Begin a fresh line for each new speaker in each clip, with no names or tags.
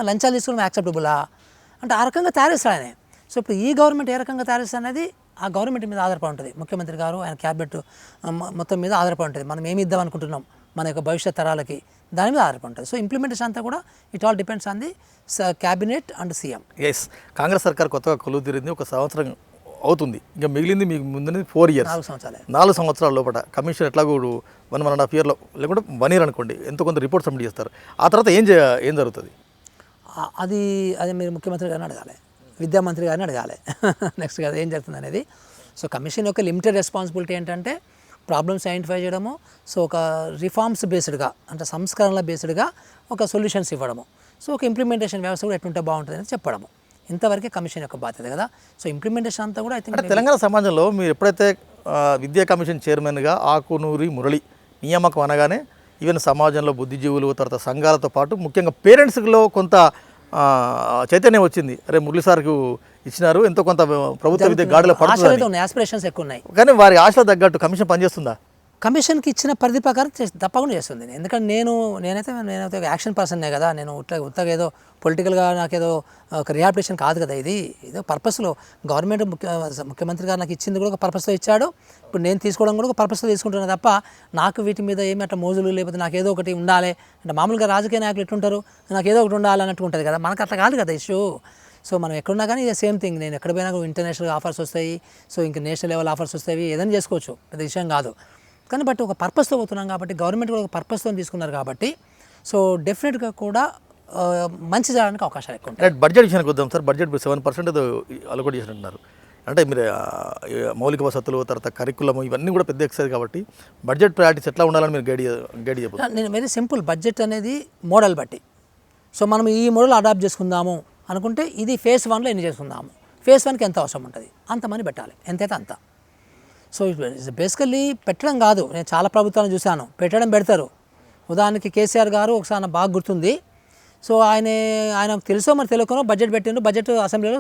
లంచాలు తీసుకోవడం యాక్సెప్టబులా అంటే ఆ రకంగా తయారేస్తాడు ఆయన. సో ఇప్పుడు ఈ గవర్నమెంట్ ఏ రకంగా తయారేస్తుంది అనేది ఆ గవర్నమెంట్ మీద ఆధారపడి ఉంటుంది. ముఖ్యమంత్రి గారు ఆయన క్యాబినెట్ మొత్తం మీద ఆధారపడి ఉంటుంది. మనం ఏమి ఇద్దాం అనుకుంటున్నాం మన యొక్క భవిష్యత్ తరాలకి, దాని మీద ఆధారపడి ఉంటుంది. సో ఇంప్లిమెంటేషన్ అంతా కూడా it all depends on the cabinet and CM.
Yes, Congress సర్కార్ కొత్తగా కొలువు తీరింది, 1 సంవత్సరం అవుతుంది, ఇంకా మిగిలింది మీకు ముందు 4 years, 4 సంవత్సరాల లోపల కమిషన్ ఎట్లాగూ 1.5 yearలో లేకుంటే 1 year అనుకోండి ఎంతో కొంత రిపోర్ట్ సబ్మిట్ చేస్తారు. ఆ తర్వాత ఏం జరుగుతుంది?
అది మీరు ముఖ్యమంత్రి గారిని అడగాలి, విద్యామంత్రి గారిని అడగాలి నెక్స్ట్ కదా ఏం జరుగుతుంది అనేది. సో కమిషన్ యొక్క లిమిటెడ్ రెస్పాన్సిబిలిటీ ఏంటంటే ప్రాబ్లమ్స్ ఐడెంటిఫై చేయడము, సో ఒక రిఫార్మ్స్ బేస్డ్గా అంటే సంస్కరణల బేస్డ్గా ఒక సొల్యూషన్స్ ఇవ్వడము, సో ఒక ఇంప్లిమెంటేషన్ వ్యవస్థ కూడా ఎట్లుంటే బాగుంటుంది అని చెప్పడము, ఇంతవరకే కమిషన్ యొక్క బాధ్యత కదా. సో ఇంప్లిమెంటేషన్ అంతా కూడా ఐ థింక్
తెలంగాణ సమాజంలో మీరు ఎప్పుడైతే విద్యా కమిషన్ చైర్మన్గా ఆకునూరి మురళి నియామకం అనగానే ఈవెన్ సమాజంలో బుద్ధిజీవులు తర్వాత సంఘాలతో పాటు ముఖ్యంగా పేరెంట్స్లో కొంత చైతన్యం వచ్చింది. అరే మురళి సార్కు ఇచ్చినారు, ఎంతో కొంత ప్రభుత్వ విద్య గాడిలో పడుతుంది,
ఆస్పిరేషన్స్ ఎక్కువ ఉన్నాయి,
కానీ వారి ఆశలు తగ్గట్టు కమిషన్ పనిచేస్తుందా?
కమిషన్కి ఇచ్చిన పరిధి ప్రకారం తప్పకుండా చేస్తుంది. ఎందుకంటే నేనైతే యాక్షన్ పర్సన్నే కదా. నేను ఉత్తగా ఏదో పొలిటికల్గా నాకేదో ఒక రిహాబిలిటేషన్ కాదు కదా. ఇది ఏదో పర్పస్లో గవర్నమెంట్ ముఖ్యమంత్రి గారు నాకు ఇచ్చింది కూడా ఒక పర్పస్తో ఇచ్చాడు. ఇప్పుడు నేను తీసుకోవడం కూడా ఒక పర్పస్తో తీసుకుంటున్నాను తప్ప నాకు వీటి మీద ఏమి అట్లా మోజులు లేకపోతే నాకు ఏదో ఒకటి ఉండాలి అంటే మామూలుగా రాజకీయ నాయకులు ఎట్లుంటారు, నాకు ఏదో ఒకటి ఉండాలి అన్నట్టు ఉంటుంది కదా. మనకు అట్లా కాదు కదా ఇష్యూ. సో మనం ఎక్కడున్నా కానీ ఇది సేమ్ థింగ్. నేను ఎక్కడ పోయినా ఇంటర్నేషనల్ ఆఫర్స్ వస్తాయి, సో ఇంకా నేషనల్ లెవెల్ ఆఫర్స్ వస్తాయి, ఏదైనా చేసుకోవచ్చు, పెద్ద విషయం కాదు. కానీ బట్ ఒక పర్పస్తో పోతున్నాం కాబట్టి గవర్నమెంట్ కూడా ఒక పర్పస్తో తీసుకున్నారు కాబట్టి సో డెఫినెట్గా కూడా మంచి జరగడానికి అవకాశాలు ఎక్కువ ఉంటాయి.
బడ్జెట్ విషయానికి వద్దాం సార్. బడ్జెట్ 7% అలొకేట్ చేసినట్టున్నారు. అంటే మీరు మౌలిక వసతులు తర్వాత కరికులం ఇవన్నీ కూడా పెద్ద ఎక్సైజ్ కాబట్టి బడ్జెట్ ప్రయారిటీస్ ఎట్లా ఉండాలని మీరు గైడ్ చెప్పారు.
నేను వెరీ సింపుల్, బడ్జెట్ అనేది మోడల్ బట్టి. సో మనం ఈ మోడల్ అడాప్ట్ చేసుకుందాము అనుకుంటే ఇది phase 1లో ఎన్ని చేసుకుందాము, phase 1కి ఎంత అవసరం ఉంటుంది అంత మనీ పెట్టాలి, ఎంతైతే అంత. సో బేసికల్లీ పెట్టడం కాదు, నేను చాలా ప్రభుత్వాలను చూశాను పెట్టడం పెడతారు. ఉదాహరణకి కేసీఆర్ గారు ఒకసారి నాకు బాగా గుర్తుంది. సో ఆయనకు తెలుసో మరి తెలియకనో బడ్జెట్ పెట్టిండు, బడ్జెట్ అసెంబ్లీలో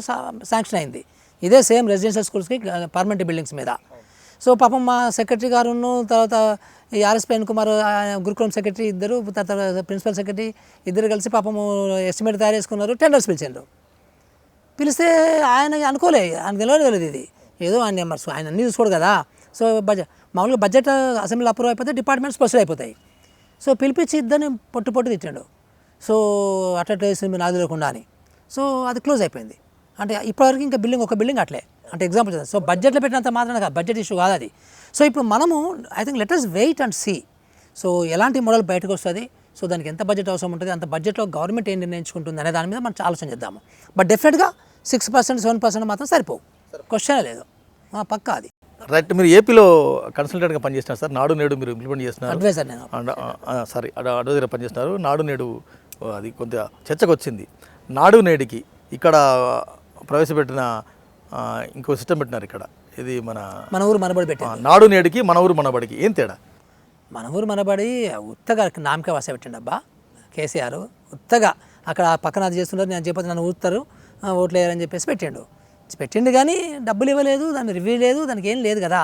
శాంక్షన్ అయింది. ఇదే సేమ్ రెసిడెన్షియల్ స్కూల్స్కి పర్మనెంట్ బిల్డింగ్స్ మీద. సో పాపం మా సెక్రటరీ గారును తర్వాత ఈ ఆర్ఎస్పీ కుమార్ గురుకులం సెక్రటరీ ఇద్దరు తర్వాత ప్రిన్సిపల్ సెక్రటరీ ఇద్దరు కలిసి పాపము ఎస్టిమేట్ తయారు చేసుకున్నారు, టెండర్స్ పిలిచారు. పిలిస్తే ఆయన అనుకోలే, ఆయనకు తెలియదు ఇది ఏదో ఆయన ఆయన అన్నీ చూసుకోడు కదా. సో మామూలుగా బడ్జెట్ అసెంబ్లీ అప్రూవ్ అయిపోతే డిపార్ట్మెంట్స్ ప్రొసీడ్ అయిపోతాయి. సో పిలిపించి ఇద్దరిని పొట్టు తిట్టాడు. సో అట్లా వేసింది మీరు నాది లేకుండా అని. సో అది క్లోజ్ అయిపోయింది. అంటే ఇప్పటివరకు ఇంకా ఒక బిల్డింగ్ అట్లే అంటే ఎగ్జాంపుల్ చేద్దాం. సో బడ్జెట్లో పెట్టినంత మాత్రమే కాదు, బడ్జెట్ ఇష్యూ కాదు అది. సో ఇప్పుడు మనము I think let us wait and see. So ఎలాంటి మోడల్ బయటకు వస్తుంది, సో దానికి ఎంత బడ్జెట్ అవసరం ఉంటుంది, అంత బడ్జెట్లో గవర్నమెంట్ ఏం నిర్ణయించుకుంటుంది అనే దాని మీద మనం ఆలోచన చేద్దాము. బట్ డెఫినెట్గా 6% 7% మాత్రం సరిపోవు, క్వశ్చనే లేదు, పక్కా అది.
రైట్. మీరు ఏపీలో కన్సల్టెంట్గా పనిచేస్తున్నారు సార్. నాడు నేడు మీరు ఇంప్లిమెంట్ చేస్తున్నారు,
అడ్వైజర్ నేను.
సారీ అడ్వైజర్గా పనిచేస్తున్నారు. నాడు నేడు అది కొంత చర్చకు వచ్చింది. నాడు నేడుకి ఇక్కడ ప్రవేశపెట్టిన ఇంకో సిస్టమ్ పెట్టినారు ఇక్కడ. ఇది
మన ఊరు మనబడి పెట్టి
నాడు నేడుకి మన ఊరు మనబడికి ఏం తేడా?
మన ఊరు మనబడి ఉత్తగా నామకే వాస పెట్టండి అబ్బా కేసీఆర్. ఉత్తగా అక్కడ పక్కన అది చేస్తున్నారు, నేను చెప్పి నన్ను ఊరుతారు ఓట్లు వేయాలని చెప్పేసి పెట్టిండు కానీ డబ్బులు ఇవ్వలేదు, దాని రివ్యూ లేదు, దానికి ఏం లేదు కదా.